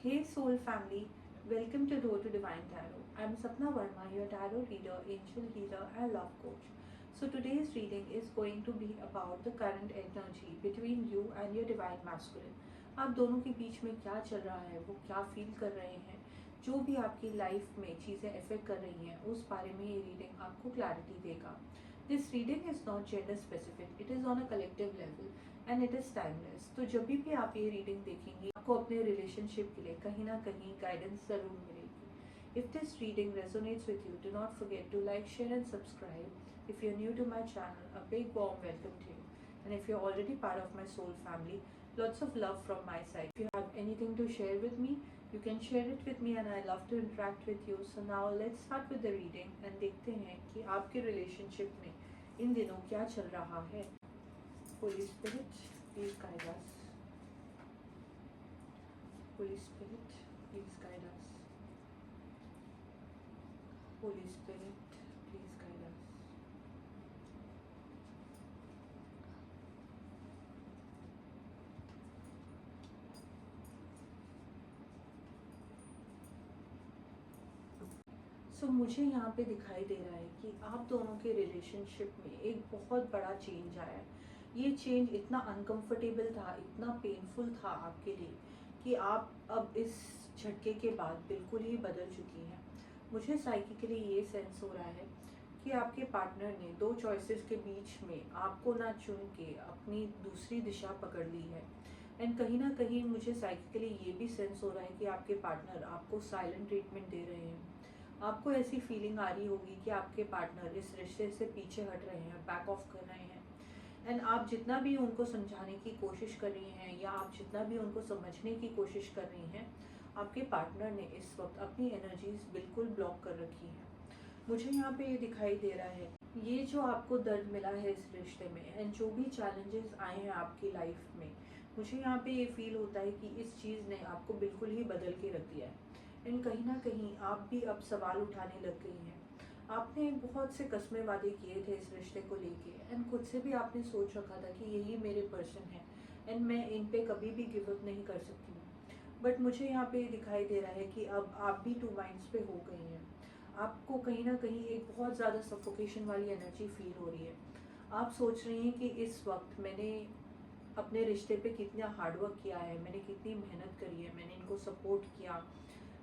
Hey Soul family, welcome to Door to Divine Tarot. I'm Sapna Verma, your tarot reader, angel healer, and love coach. So today's reading is going to be about the current energy between you and your divine masculine. आप दोनों के बीच में क्या चल रहा है, वो क्या फील कर रहे हैं, जो भी आपकी लाइफ में चीज़ें अफेक्ट कर रही हैं, उस बारे में ये रीडिंग आपको क्लैरिटी देगा. This reading is not gender specific, it is on a collective level and it is timeless. तो जब भी आप ये रीडिंग देखेंगे आपको अपने रिलेशनशिप के लिए कहीं ना कहीं गाइडेंस ज़रूर मिलेगी. If this reading resonates with you, do not forget to like, share and subscribe. If you're new to my channel, a big warm welcome to you. And if you're already part of my soul family, lots of love from my side. If you have anything to share with me, you can share it with me and I love to interact with you. So now let's start with the reading and देखते हैं कि आपके relationship में इन दिनों क्या चल रहा है. Holy Spirit, please guide us. Holy Spirit, please guide us. Holy Spirit, please guide us. मुझे यहाँ पे दिखाई दे रहा है कि आप दोनों के रिलेशनशिप में एक बहुत बड़ा चेंज आया है. ये चेंज इतना अनकंफर्टेबल था, इतना पेनफुल था आपके लिए कि आप अब इस झटके के बाद बिल्कुल ही बदल चुकी हैं. मुझे साइकिकली ये सेंस हो रहा है कि आपके पार्टनर ने दो चॉइसेस के बीच में आपको ना चुन के अपनी दूसरी दिशा पकड़ ली है. एंड कहीं ना कहीं मुझे साइकिकली ये भी सेंस हो रहा है कि आपके पार्टनर आपको साइलेंट ट्रीटमेंट दे रहे हैं. आपको ऐसी फीलिंग आ रही होगी कि आपके पार्टनर इस रिश्ते से पीछे हट रहे हैं, बैक ऑफ कर रहे हैं. एंड आप जितना भी उनको समझाने की कोशिश कर रही हैं या आप जितना भी उनको समझने की कोशिश कर रही हैं, आपके पार्टनर ने इस वक्त अपनी एनर्जीज बिल्कुल ब्लॉक कर रखी हैं. मुझे यहाँ पे ये दिखाई दे रहा है, ये जो आपको दर्द मिला है इस रिश्ते में एंड जो भी चैलेंजेस आए हैं आपकी लाइफ में, मुझे यहाँ पे ये फील होता है कि इस चीज़ ने आपको बिल्कुल ही बदल के रख दिया है. एंड कहीं ना कहीं आप भी अब सवाल उठाने लग गई हैं. आपने बहुत से कस्में वादे किए थे इस रिश्ते को लेके एंड खुद से भी आपने सोच रखा था कि यही मेरे पर्सन है एंड मैं इन पे कभी भी गिव अप नहीं कर सकती हूँ. बट मुझे यहाँ पे दिखाई दे रहा है कि अब आप भी टू माइंड्स पे हो गई हैं. आपको कहीं ना कहीं एक बहुत ज़्यादा सफोकेशन वाली एनर्जी फील हो रही है. आप सोच रही हैं कि इस वक्त मैंने अपने रिश्ते पे कितना हार्डवर्क किया है, मैंने कितनी मेहनत करी है, मैंने इनको सपोर्ट किया,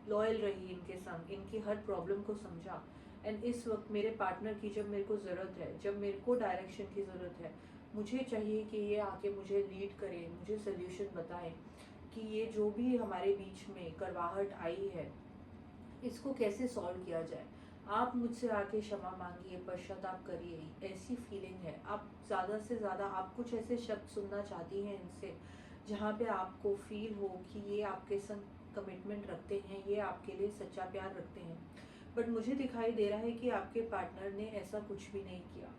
लॉयल रही इनके संग, इनकी हर प्रॉब्लम को समझा. एंड इस वक्त मेरे पार्टनर की जब मेरे को ज़रूरत है, जब मेरे को डायरेक्शन की ज़रूरत है, मुझे चाहिए कि ये आके मुझे लीड करे, मुझे सोल्यूशन बताए कि ये जो भी हमारे बीच में करवाहट आई है इसको कैसे सॉल्व किया जाए. आप मुझसे आके क्षमा मांगिए, पश्चाताप करिए, ऐसी फीलिंग है. आप ज़्यादा से ज़्यादा आप कुछ ऐसे शब्द सुनना चाहती हैं इनसे जहाँ पे आपको फील हो कि ये आपके संग कमिटमेंट रखते हैं, ये आपके लिए सच्चा प्यार रखते हैं. बट मुझे दिखाई दे रहा है कि आपके पार्टनर ने ऐसा कुछ भी नहीं किया.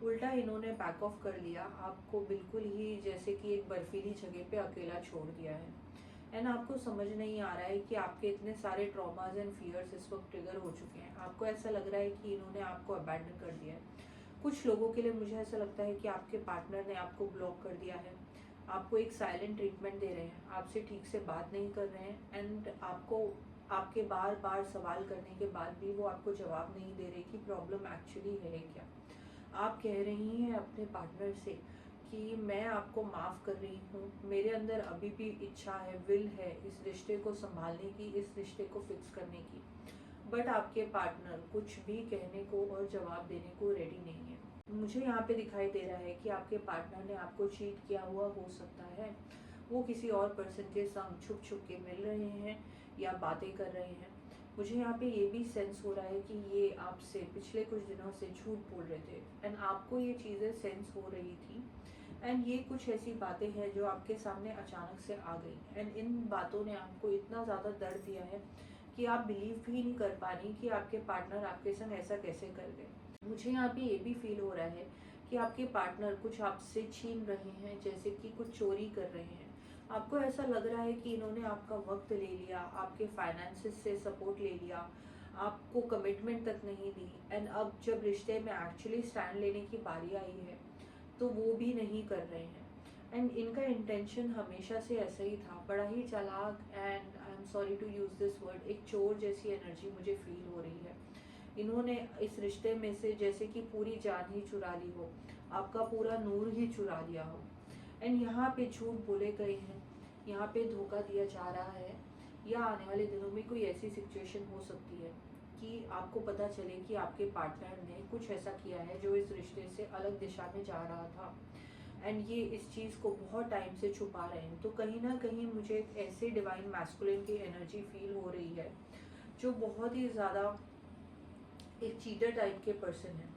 उल्टा इन्होंने बैक ऑफ कर लिया, आपको बिल्कुल ही जैसे कि एक बर्फीली जगह पे अकेला छोड़ दिया है. एंड आपको समझ नहीं आ रहा है कि आपके इतने सारे ट्रॉमाज एंड फियर्स इस वक्त ट्रिगर हो चुके हैं. आपको ऐसा लग रहा है कि इन्होंने आपको अबैंडन कर दिया है. कुछ लोगों के लिए मुझे ऐसा लगता है कि आपके पार्टनर ने आपको ब्लॉक कर दिया है, आपको एक साइलेंट ट्रीटमेंट दे रहे हैं, आपसे ठीक से बात नहीं कर रहे हैं एंड आपको आपके बार बार सवाल करने के बाद भी वो आपको जवाब नहीं दे रहे कि प्रॉब्लम एक्चुअली है क्या. आप कह रही हैं अपने पार्टनर से कि मैं आपको माफ़ कर रही हूँ, मेरे अंदर अभी भी इच्छा है, विल है इस रिश्ते को संभालने की, इस रिश्ते को फिक्स करने की. बट आपके पार्टनर कुछ भी कहने को और जवाब देने को रेडी नहीं है. मुझे यहाँ पे दिखाई दे रहा है कि आपके पार्टनर ने आपको चीट किया हुआ हो सकता है. वो किसी और पर्सन के संग छुप छुप के मिल रहे हैं या बातें कर रहे हैं. मुझे यहाँ पे ये भी सेंस हो रहा है कि ये आपसे पिछले कुछ दिनों से झूठ बोल रहे थे एंड आपको ये चीज़ें सेंस हो रही थी. एंड ये कुछ ऐसी बातें हैं जो आपके सामने अचानक से आ गई एंड इन बातों ने आपको इतना ज़्यादा दर्द दिया है कि आप बिलीव भी नहीं कर पा रही कि आपके पार्टनर आपके संग ऐसा कैसे कर गए. मुझे यहाँ पे ये भी फील हो रहा है कि आपके पार्टनर कुछ आपसे छीन रहे हैं, जैसे कि कुछ चोरी कर रहे हैं. आपको ऐसा लग रहा है कि इन्होंने आपका वक्त ले लिया, आपके फाइनेंसेस से सपोर्ट ले लिया, आपको कमिटमेंट तक नहीं दी एंड अब जब रिश्ते में एक्चुअली स्टैंड लेने की बारी आई है तो वो भी नहीं कर रहे हैं. एंड इनका इंटेंशन हमेशा से ऐसा ही था, बड़ा ही चालाक and I am am sorry to use this word, एक चोर जैसी एनर्जी मुझे फील हो रही है। इन्होंने इस रिश्ते में से जैसे कि पूरी जान ही चुरा ली हो, आपका पूरा नूर ही चुरा लिया हो। एंड यहाँ पे झूठ बोले गए हैं, यहाँ पे धोखा दिया जा रहा है, या आने वाले दिनों में कोई ऐसी सिचुएशन हो सकती है कि आपको पता चले कि आपके पार्टनर ने कुछ ऐसा किया है जो इस रिश्ते से अलग दिशा में जा रहा था, एंड ये इस चीज़ को बहुत टाइम से छुपा रहे हैं। तो कहीं ना कहीं मुझे एक ऐसे डिवाइन मैस्कुलिन की एनर्जी फील हो रही है जो बहुत ही ज़्यादा एक चीटर टाइप के पर्सन है।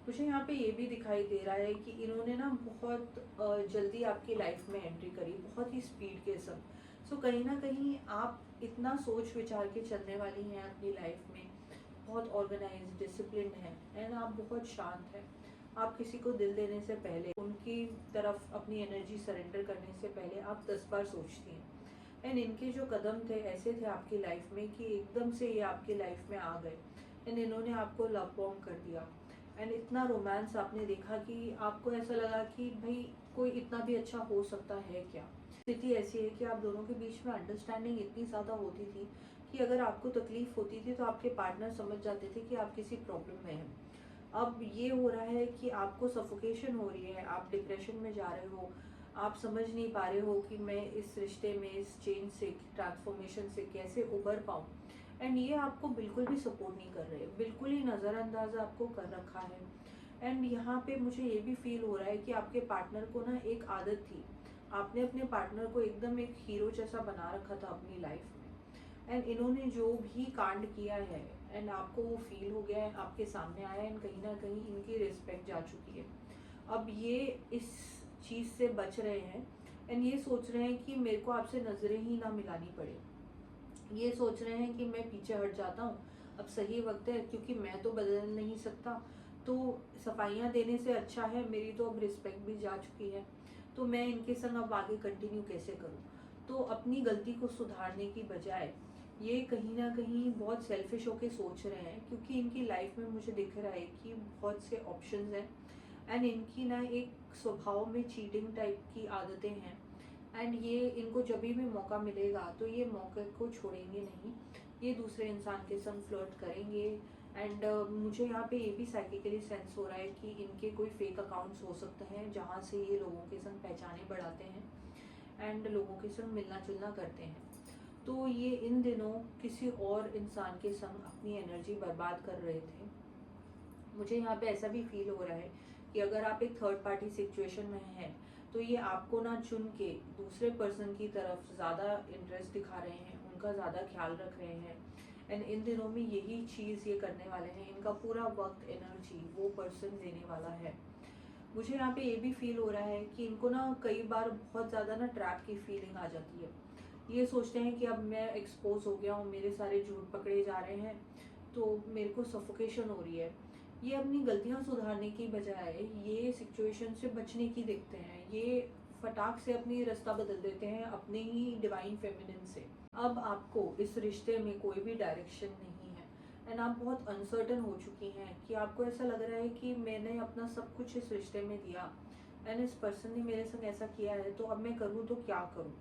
मुझे यहाँ पे ये भी दिखाई दे रहा है कि इन्होंने ना बहुत जल्दी आपकी लाइफ में एंट्री करी, बहुत ही स्पीड के साथ। सो कहीं ना कहीं आप इतना सोच विचार के चलने वाली हैं अपनी लाइफ में, बहुत ऑर्गेनाइज डिसिप्लिन है, एंड आप बहुत शांत हैं। आप किसी को दिल देने से पहले, उनकी तरफ अपनी एनर्जी सरेंडर करने से पहले आप 10 बार सोचती हैं। एंड इनके जो कदम थे ऐसे थे आपकी लाइफ में कि एकदम से ये आपकी लाइफ में आ गए, एंड इन्होंने आपको लव बॉम्ब कर दिया। एंड इतना रोमांस आपने देखा कि आपको ऐसा लगा कि भाई कोई इतना भी अच्छा हो सकता है क्या। स्थिति ऐसी है कि आप दोनों के बीच में अंडरस्टैंडिंग इतनी ज़्यादा होती थी कि अगर आपको तकलीफ होती थी तो आपके पार्टनर समझ जाते थे कि आप किसी प्रॉब्लम में हैं। अब ये हो रहा है कि आपको सफोकेशन हो रही है, आप डिप्रेशन में जा रहे हो, आप समझ नहीं पा रहे हो कि मैं इस रिश्ते में, इस चेंज से, ट्रांसफॉर्मेशन से कैसे उबर पाऊँ। एंड ये आपको बिल्कुल भी सपोर्ट नहीं कर रहे, बिल्कुल ही नज़रअंदाज आपको कर रखा है। एंड यहाँ पे मुझे ये भी फील हो रहा है कि आपके पार्टनर को ना एक आदत थी, आपने अपने पार्टनर को एकदम एक हीरो जैसा बना रखा था अपनी लाइफ में। एंड इन्होंने जो भी कांड किया है एंड आपको वो फील हो गया है, आपके सामने आया है, एंड कहीं ना कहीं इनकी रिस्पेक्ट जा चुकी है। अब ये इस चीज़ से बच रहे हैं, एंड ये सोच रहे हैं कि मेरे को आपसे नज़रें ही ना मिलानी पड़े। ये सोच रहे हैं कि मैं पीछे हट जाता हूँ, अब सही वक्त है, क्योंकि मैं तो बदल नहीं सकता, तो सफाइयाँ देने से अच्छा है, मेरी तो अब रिस्पेक्ट भी जा चुकी है, तो मैं इनके संग अब आगे कंटिन्यू कैसे करूँ। तो अपनी गलती को सुधारने की बजाय ये कहीं ना कहीं बहुत सेल्फिश होके सोच रहे हैं, क्योंकि इनकी लाइफ में मुझे दिख रहा है कि बहुत से ऑप्शंस हैं, एंड इनकी ना एक स्वभाव में चीटिंग टाइप की आदतें हैं। एंड ये इनको जब भी मौका मिलेगा तो ये मौके को छोड़ेंगे नहीं, ये दूसरे इंसान के संग फ्लर्ट करेंगे। एंड मुझे यहाँ पे ये भी साइकिकली सेंस हो रहा है कि इनके कोई फेक अकाउंट्स हो सकते हैं जहाँ से ये लोगों के संग पहचाने बढ़ाते हैं एंड लोगों के संग मिलना जुलना करते हैं। तो ये इन दिनों किसी और इंसान के संग अपनी एनर्जी बर्बाद कर रहे थे। मुझे यहाँ पे ऐसा भी फील हो रहा है कि अगर आप एक थर्ड पार्टी सिचुएशन में हैं तो ये आपको ना चुन के दूसरे पर्सन की तरफ ज़्यादा इंटरेस्ट दिखा रहे हैं, उनका ज़्यादा ख्याल रख रहे हैं। एंड इन दिनों में यही चीज़ ये करने वाले हैं, इनका पूरा वक्त एनर्जी वो पर्सन देने वाला है। मुझे यहाँ पे ये भी फील हो रहा है कि इनको ना कई बार बहुत ज़्यादा ना ट्रैप की फीलिंग आ जाती है। ये सोचते हैं कि अब मैं एक्सपोज हो गया हूँ, मेरे सारे झूठ पकड़े जा रहे हैं, तो मेरे को सफोकेशन हो रही है। ये अपनी गलतियाँ सुधारने की बजाय ये सिचुएशन से बचने की देखते हैं, ये फटाक से अपनी रास्ता बदल देते हैं अपने ही डिवाइन फेमिनिन से। अब आपको इस रिश्ते में कोई भी डायरेक्शन नहीं है, एंड आप बहुत अनसर्टन हो चुकी हैं कि आपको ऐसा लग रहा है कि मैंने अपना सब कुछ इस रिश्ते में दिया, एंड इस पर्सन ने मेरे संग ऐसा किया है, तो अब मैं करूँ तो क्या करूँ।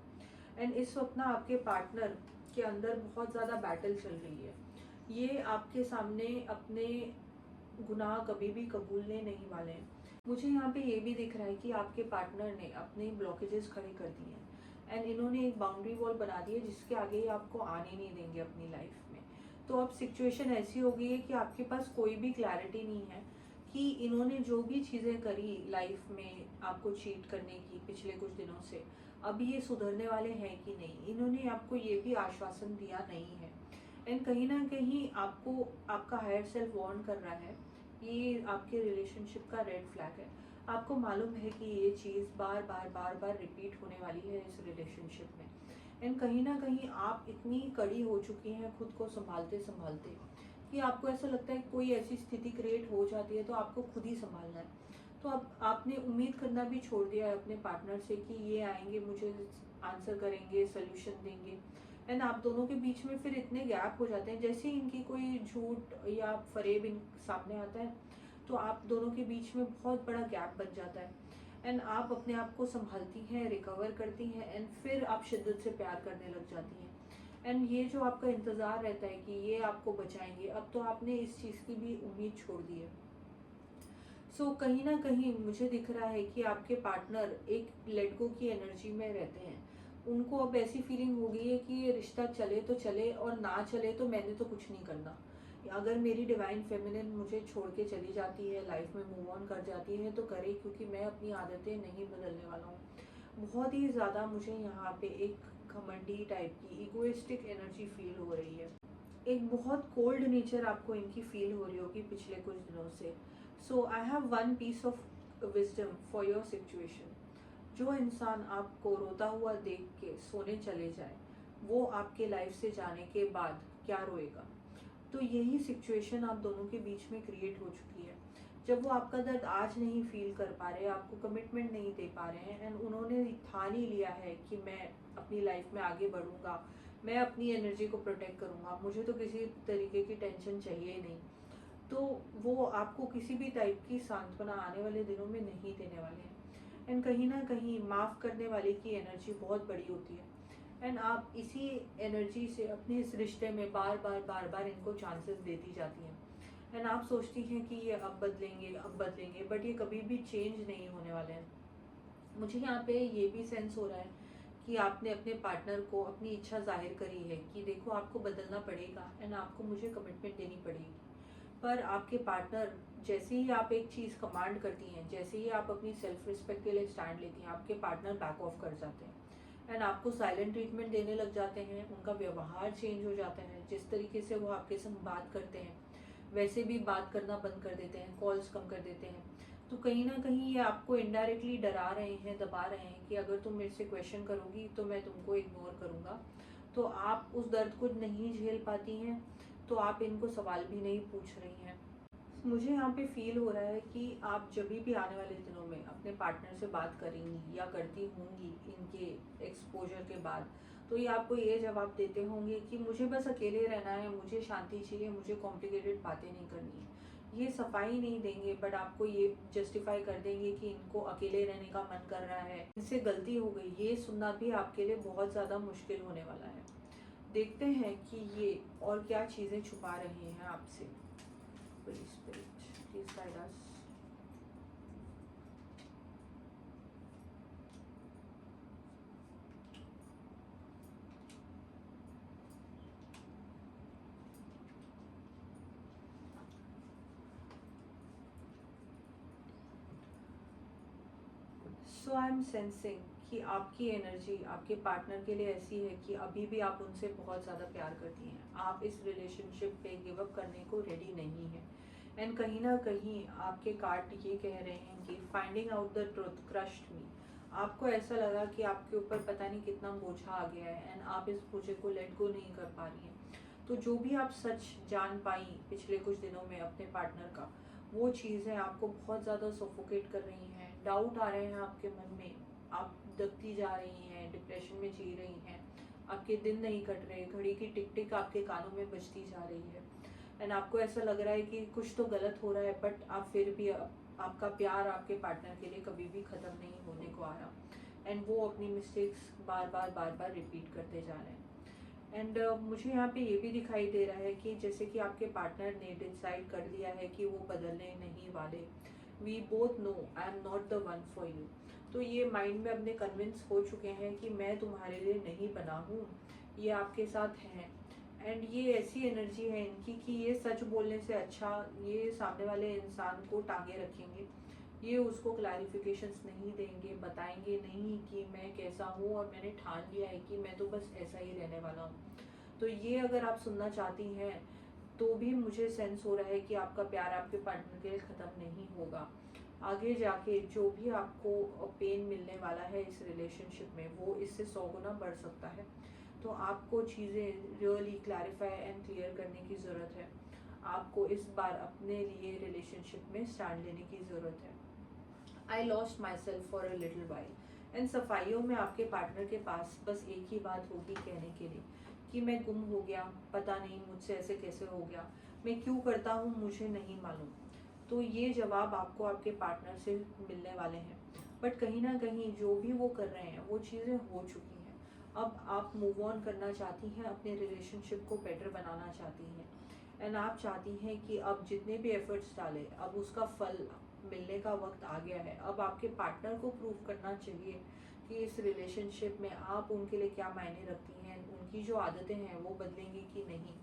एंड इस वक्त ना आपके पार्टनर के अंदर बहुत ज़्यादा बैटल चल रही है। ये आपके सामने अपने गुनाह कभी भी कबूलने नहीं वाले हैं। मुझे यहाँ पे ये भी दिख रहा है कि आपके पार्टनर ने अपने ब्लॉकेजेस खड़े कर दिए हैं, एंड इन्होंने एक बाउंड्री वॉल बना दी है जिसके आगे ये आपको आने नहीं देंगे अपनी लाइफ में। तो अब सिचुएशन ऐसी हो गई है कि आपके पास कोई भी क्लैरिटी नहीं है कि इन्होंने जो भी चीज़ें करी लाइफ में आपको चीट करने की पिछले कुछ दिनों से, अब ये सुधरने वाले हैं कि नहीं। इन्होंने आपको ये भी आश्वासन दिया नहीं है, एंड कहीं ना कहीं आपको आपका हायर सेल्फ वार्न कर रहा है। ये आपके रिलेशनशिप का रेड फ्लैग है। आपको मालूम है कि ये चीज़ बार बार बार बार रिपीट होने वाली है इस रिलेशनशिप में, एंड कहीं ना कहीं आप इतनी कड़ी हो चुकी हैं खुद को संभालते संभालते कि आपको ऐसा लगता है कोई ऐसी स्थिति क्रिएट हो जाती है तो आपको खुद ही संभालना है। तो अब आपने उम्मीद करना भी छोड़ दिया है अपने पार्टनर से कि ये आएंगे, मुझे आंसर करेंगे, सोल्यूशन देंगे। एंड आप दोनों के बीच में फिर इतने गैप हो जाते हैं, जैसे ही इनकी कोई झूठ या फरेब इन सामने आता है तो आप दोनों के बीच में बहुत बड़ा गैप बन जाता है, एंड आप अपने आप को संभालती हैं, रिकवर करती हैं, एंड फिर आप शिद्दत से प्यार करने लग जाती हैं। एंड ये जो आपका इंतज़ार रहता है कि ये आपको बचाएंगे, अब तो आपने इस चीज़ की भी उम्मीद छोड़ दी है। कहीं ना कहीं मुझे दिख रहा है कि आपके पार्टनर एक लेट गो की एनर्जी में रहते हैं। उनको अब ऐसी फीलिंग हो गई है कि ये रिश्ता चले तो चले और ना चले तो मैंने तो कुछ नहीं करना। अगर मेरी डिवाइन फेमिनिन मुझे छोड़ के चली जाती है, लाइफ में मूव ऑन कर जाती है तो करे, क्योंकि मैं अपनी आदतें नहीं बदलने वाला हूँ। बहुत ही ज़्यादा मुझे यहाँ पे एक घमंडी टाइप की इगोइस्टिक एनर्जी फील हो रही है। एक बहुत कोल्ड नेचर आपको इनकी फील हो रही होगी पिछले कुछ दिनों से। I have one piece of wisdom for your situation. जो इंसान आपको रोता हुआ देख के सोने चले जाए, वो आपके लाइफ से जाने के बाद क्या रोएगा। तो यही सिचुएशन आप दोनों के बीच में क्रिएट हो चुकी है। जब वो आपका दर्द आज नहीं फील कर पा रहे, आपको कमिटमेंट नहीं दे पा रहे हैं, एंड उन्होंने ठान ही लिया है कि मैं अपनी लाइफ में आगे बढ़ूंगा, मैं अपनी एनर्जी को प्रोटेक्ट करूंगा, मुझे तो किसी तरीके की टेंशन चाहिए ही नहीं। तो वो आपको किसी भी टाइप की सांत्वना आने वाले दिनों में नहीं देने वाले हैं। एंड कहीं ना कहीं माफ़ करने वाले की एनर्जी बहुत बड़ी होती है। एंड आप इसी एनर्जी से अपने इस रिश्ते में बार बार इनको चांसेस देती जाती हैं। एंड आप सोचती हैं कि ये अब बदलेंगे, बट ये कभी भी चेंज नहीं होने वाले हैं। मुझे यहाँ पे ये भी सेंस हो रहा है कि आपने अपने पार्टनर को अपनी इच्छा जाहिर करी है कि देखो आपको बदलना पड़ेगा एंड आपको मुझे कमिटमेंट देनी पड़ेगी। पर आपके पार्टनर, जैसे ही आप एक चीज़ कमांड करती हैं, जैसे ही आप अपनी सेल्फ रिस्पेक्ट के लिए स्टैंड लेती हैं, आपके पार्टनर बैक ऑफ कर जाते हैं एंड आपको साइलेंट ट्रीटमेंट देने लग जाते हैं। उनका व्यवहार चेंज हो जाता है। जिस तरीके से वो आपके संग बात करते हैं, वैसे भी बात करना बंद कर देते हैं, कॉल्स कम कर देते हैं। तो कहीं ना कहीं ये आपको इनडायरेक्टली डरा रहे हैं, दबा रहे हैं कि अगर तुम मेरे से क्वेश्चन करोगी तो मैं तुमको इग्नोर करूँगा। तो आप उस दर्द को नहीं झेल पाती हैं, तो आप इनको सवाल भी नहीं पूछ रही हैं। मुझे यहाँ पे फील हो रहा है कि आप जब भी आने वाले दिनों में अपने पार्टनर से बात करेंगी या करती होंगी इनके एक्सपोजर के बाद, तो ये आपको ये जवाब देते होंगे कि मुझे बस अकेले रहना है, मुझे शांति चाहिए, मुझे कॉम्प्लिकेटेड बातें नहीं करनी है। ये सफाई नहीं देंगे, बट आपको ये जस्टिफाई कर देंगे कि इनको अकेले रहने का मन कर रहा है, इनसे गलती हो गई। ये सुनना भी आपके लिए बहुत ज़्यादा मुश्किल होने वाला है। देखते हैं कि ये और क्या चीज़ें छुपा रहे हैं आपसे। Holy Spirit, please guide us. I am sensing कि आपकी एनर्जी आपके पार्टनर के लिए ऐसी है कि अभी भी आप उनसे बहुत ज़्यादा प्यार करती हैं। आप इस रिलेशनशिप पे गिव अप करने को रेडी नहीं है। एंड कहीं ना कहीं आपके कार्ड ये कह रहे हैं कि finding out the truth crushed me. आपको ऐसा लगा कि आपके ऊपर पता नहीं कितना बोझा आ गया है एंड आप इस बोझे को लेट गो नहीं कर पा रही हैं। तो जो भी आप सच जान पाई पिछले कुछ दिनों में अपने पार्टनर का, वो चीज़ें आपको बहुत ज़्यादा सफोकेट कर रही हैं। डाउट आ रहे हैं आपके मन में, आप दबती जा रही हैं, डिप्रेशन में जी रही हैं, आपके दिन नहीं कट रहे, घड़ी की टिक टिक आपके कानों में बजती जा रही है। एंड आपको ऐसा लग रहा है कि कुछ तो गलत हो रहा है, बट आप फिर भी आपका प्यार आपके पार्टनर के लिए कभी भी ख़त्म नहीं होने को आया। एंड वो अपनी मिस्टेक्स बार बार रिपीट करते जा रहे हैं। एंड मुझे यहाँ पे ये भी दिखाई दे रहा है कि जैसे कि आपके पार्टनर ने डिसाइड कर लिया है कि वो बदलने नहीं वाले। We both know I am not the one for you. तो ये माइंड में अपने कन्विंस हो चुके हैं कि मैं तुम्हारे लिए नहीं बना हूँ, ये आपके साथ हैं। एंड ये ऐसी एनर्जी है इनकी कि ये सच बोलने से अच्छा ये सामने वाले इंसान को टांगे रखेंगे। ये उसको क्लैरिफिकेशंस नहीं देंगे, बताएंगे नहीं कि मैं कैसा हूँ और मैंने ठान लिया है कि मैं तो बस ऐसा ही रहने वाला हूँ। तो ये अगर आप सुनना चाहती हैं तो भी मुझे सेंस हो रहा है कि आपका प्यार आपके पार्टनर के लिए ख़त्म नहीं होगा। आगे जाके जो भी आपको पेन मिलने वाला है इस रिलेशनशिप में, वो इससे 100 गुना बढ़ सकता है। तो आपको चीज़ें रियली क्लैरिफाई एंड क्लियर करने की ज़रूरत है। आपको इस बार अपने लिए रिलेशनशिप में स्टैंड लेने की ज़रूरत है। I lost myself for a little while. इन सफाइयों में आपके पार्टनर के पास बस एक ही बात होगी कहने के लिए कि मैं गुम हो गया, पता नहीं मुझसे ऐसे कैसे हो गया, मैं क्यों करता हूँ मुझे नहीं मालूम। तो ये जवाब आपको आपके पार्टनर से मिलने वाले हैं। बट कहीं ना कहीं जो भी वो कर रहे हैं वो चीज़ें हो चुकी हैं। अब आप मूव ऑन करना चाहती हैं, अपने रिलेशनशिप को बेटर बनाना चाहती हैं, एंड आप चाहती हैं कि अब जितने भी एफर्ट्स डाले अब उसका फल मिलने का वक्त आ गया है। अब आपके पार्टनर को प्रूव करना चाहिए कि इस रिलेशनशिप में आप उनके लिए क्या मायने रखती हैं, उनकी जो आदतें हैं वो बदलेंगी कि नहीं।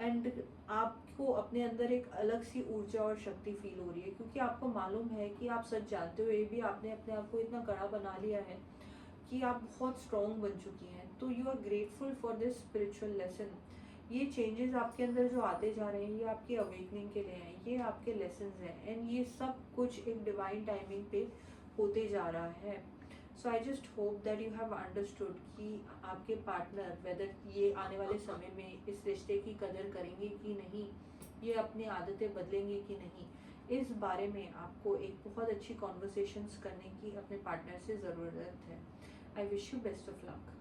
एंड आपको अपने अंदर एक अलग सी ऊर्जा और शक्ति फील हो रही है, क्योंकि आपको मालूम है कि आप सच जानते हुए भी आपने अपने आप को इतना कड़ा बना लिया है कि आप बहुत स्ट्रॉन्ग बन चुकी हैं। तो you are grateful for this spiritual lesson. ये चेंजेस आपके अंदर जो आते जा रहे हैं ये आपकी अवेकनिंग के लिए हैं, ये आपके लेसन्स हैं, एंड ये सब कुछ एक डिवाइन टाइमिंग पे होते जा रहा है। So I just hope that you have understood कि आपके पार्टनर वेदर ये आने वाले समय में इस रिश्ते की कदर करेंगे कि नहीं, ये अपनी आदतें बदलेंगे कि नहीं, इस बारे में आपको एक बहुत अच्छी कॉन्वर्सेशंस करने की अपने पार्टनर से ज़रूरत है। I wish you best of luck.